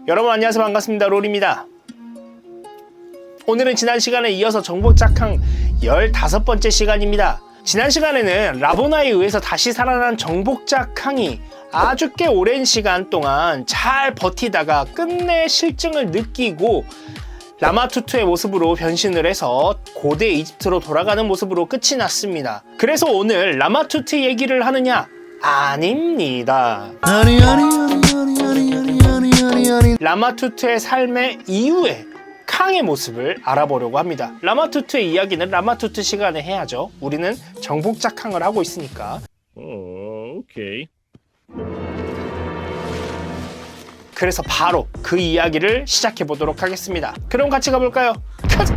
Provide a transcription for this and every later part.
여러분 안녕하세요. 반갑습니다. 롤입니다. 오늘은 지난 시간에 이어서 정복작항 15번째 시간입니다. 지난 시간에는 라보나에 의해서 다시 살아난 정복작항이 아주 꽤 오랜 시간 동안 잘 버티다가 끝내 실증을 느끼고 라마투트의 모습으로 변신을 해서 고대 이집트로 돌아가는 모습으로 끝이 났습니다. 그래서 오늘 라마투트 얘기를 하느냐? 아닙니다. 라마투트의 삶의 이후에 캉의 모습을 알아보려고 합니다. 라마투트의 이야기는 라마투트 시간에 해야죠. 우리는 정복작항을 하고 있으니까. 오케이. 그래서 바로 그 이야기를 시작해 보도록 하겠습니다. 그럼 같이 가볼까요? 컷!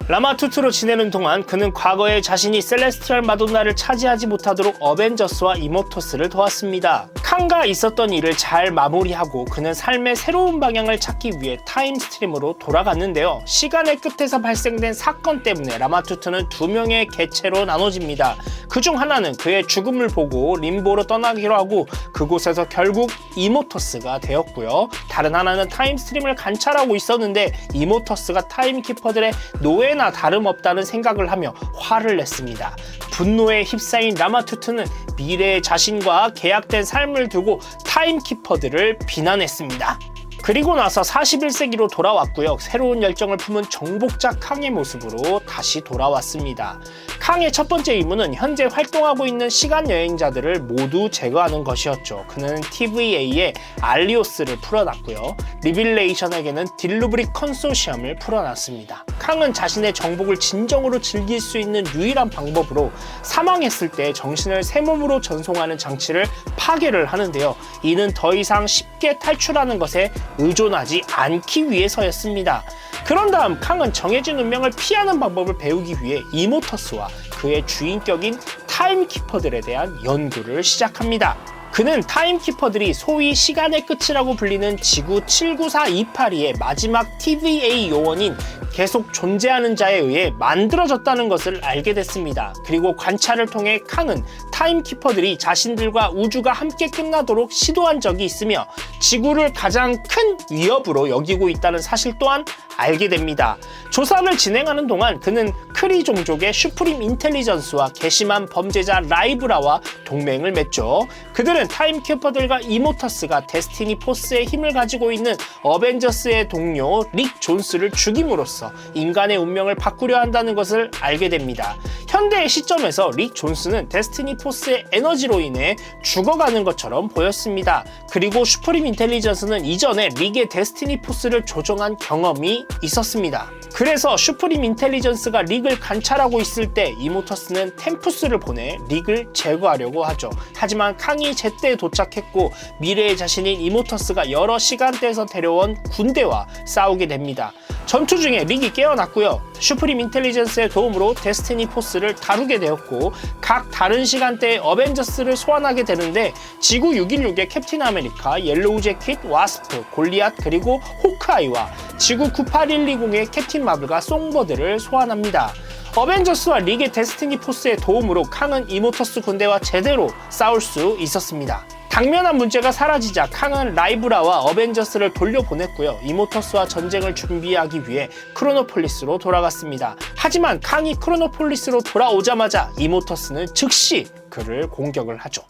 라마투트로 지내는 동안 그는 과거에 자신이 셀레스티얼 마돈나를 차지하지 못하도록 어벤져스와 이모토스를 도왔습니다. 캉과 있었던 일을 잘 마무리하고 그는 삶의 새로운 방향을 찾기 위해 타임스트림으로 돌아갔는데요. 시간의 끝에서 발생된 사건 때문에 라마투트는 두 명의 개체로 나눠집니다. 그중 하나는 그의 죽음을 보고 림보로 떠나기로 하고 그곳에서 결국 이모토스가 되었고요. 다른 하나는 타임스트림을 관찰하고 있었는데 이모토스가 타임키퍼들의 노예나 다름없다는 생각을 하며 화를 냈습니다. 분노에 휩싸인 라마투트는 미래의 자신과 계약된 삶을 두고 타임키퍼들을 비난했습니다. 그리고 나서 41세기로 돌아왔고요. 새로운 열정을 품은 정복자 캉의 모습으로 다시 돌아왔습니다. 캉의 첫 번째 임무는 현재 활동하고 있는 시간 여행자들을 모두 제거하는 것이었죠. 그는 TVA의 알리오스를 풀어놨고요. 리빌레이션에게는 딜루브릭 컨소시엄을 풀어놨습니다. 캉은 자신의 정복을 진정으로 즐길 수 있는 유일한 방법으로 사망했을 때 정신을 새 몸으로 전송하는 장치를 파괴를 하는데요. 이는 더 이상 쉽게 탈출하는 것에 의존하지 않기 위해서였습니다. 그런 다음 캉은 정해진 운명을 피하는 방법을 배우기 위해 이모터스와 그의 주인격인 타임키퍼들에 대한 연구를 시작합니다. 그는 타임키퍼들이 소위 시간의 끝이라고 불리는 지구 79428의 마지막 TVA 요원인 계속 존재하는 자에 의해 만들어졌다는 것을 알게 됐습니다. 그리고 관찰을 통해 캉은 타임키퍼들이 자신들과 우주가 함께 끝나도록 시도한 적이 있으며 지구를 가장 큰 위협으로 여기고 있다는 사실 또한 알게 됩니다. 조사를 진행하는 동안 그는 크리 종족의 슈프림 인텔리전스와 괘씸한 범죄자 라이브라와 동맹을 맺죠. 그들은 타임키퍼들과 이모터스가 데스티니 포스의 힘을 가지고 있는 어벤져스의 동료 릭 존스를 죽임으로써 인간의 운명을 바꾸려 한다는 것을 알게 됩니다. 현대의 시점에서 릭 존스는 데스티니 포스의 에너지로 인해 죽어가는 것처럼 보였습니다. 그리고 슈프림 인텔리전스는 이전에 릭의 데스티니 포스를 조종한 경험이 있었습니다. 그래서 슈프림 인텔리전스가 릭을 관찰하고 있을 때 이모터스는 템푸스를 보내 릭을 제거하려고 하죠. 하지만 캉이 제때 도착했고 미래의 자신인 이모터스가 여러 시간대에서 데려온 군대와 싸우게 됩니다. 전투 중에 릭이 깨어났고요. 슈프림 인텔리전스의 도움으로 데스티니 포스를 다루게 되었고 각 다른 시간대에 어벤져스를 소환하게 되는데 지구 616의 캡틴 아메리카, 옐로우 재킷, 와스프, 골리앗 그리고 호크아이와 지구 98120의 캡틴 마블과 송버드를 소환합니다. 어벤져스와 릭의 데스티니 포스의 도움으로 캉은 이모터스 군대와 제대로 싸울 수 있었습니다. 당면한 문제가 사라지자 캉은 라이브라와 어벤져스를 돌려보냈고요. 이모터스와 전쟁을 준비하기 위해 크로노폴리스로 돌아갔습니다. 하지만 캉이 크로노폴리스로 돌아오자마자 이모터스는 즉시 그를 공격을 하죠.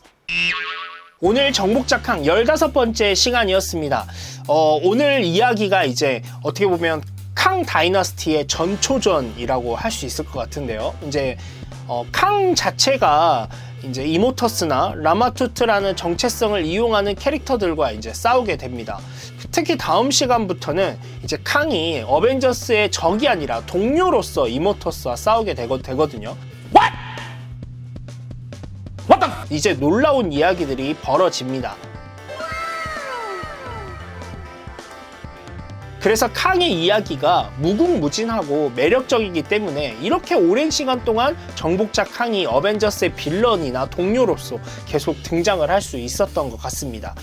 오늘 정복작항 15번째 시간이었습니다. 오늘 이야기가 이제 어떻게 보면 캉 다이너스티의 전초전이라고 할 수 있을 것 같은데요. 이제 캉 자체가 이제 이모터스나 라마투트라는 정체성을 이용하는 캐릭터들과 이제 싸우게 됩니다. 특히 다음 시간부터는 이제 캉이 어벤져스의 적이 아니라 동료로서 이모터스와 싸우게 되거든요. 이제 놀라운 이야기들이 벌어집니다. 그래서 캉의 이야기가 무궁무진하고 매력적이기 때문에 이렇게 오랜 시간 동안 정복자 캉이 어벤져스의 빌런이나 동료로서 계속 등장을 할 수 있었던 것 같습니다.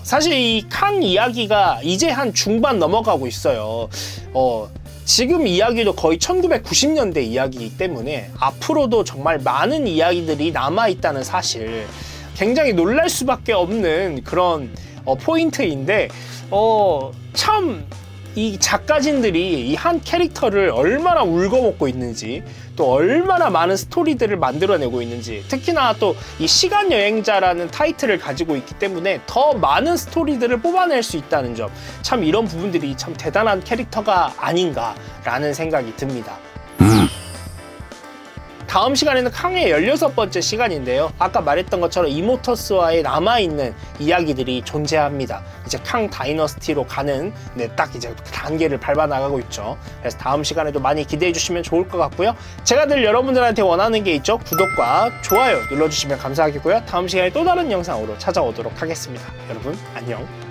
사실 이 캉 이야기가 이제 한 중반 넘어가고 있어요. 지금 이야기도 거의 1990년대 이야기이기 때문에 앞으로도 정말 많은 이야기들이 남아있다는 사실, 굉장히 놀랄 수밖에 없는 그런 포인트인데 참 이 작가진들이 이 한 캐릭터를 얼마나 울거먹고 있는지, 또 얼마나 많은 스토리들을 만들어내고 있는지, 특히나 또 이 시간 여행자라는 타이틀을 가지고 있기 때문에 더 많은 스토리들을 뽑아낼 수 있다는 점, 참 이런 부분들이 참 대단한 캐릭터가 아닌가라는 생각이 듭니다. 다음 시간에는 캉의 16번째 시간인데요. 아까 말했던 것처럼 이모터스와의 남아있는 이야기들이 존재합니다. 이제 캉 다이너스티로 가는 딱 이제 단계를 밟아나가고 있죠. 그래서 다음 시간에도 많이 기대해 주시면 좋을 것 같고요. 제가 늘 여러분들한테 원하는 게 있죠. 구독과 좋아요 눌러주시면 감사하겠고요. 다음 시간에 또 다른 영상으로 찾아오도록 하겠습니다. 여러분 안녕.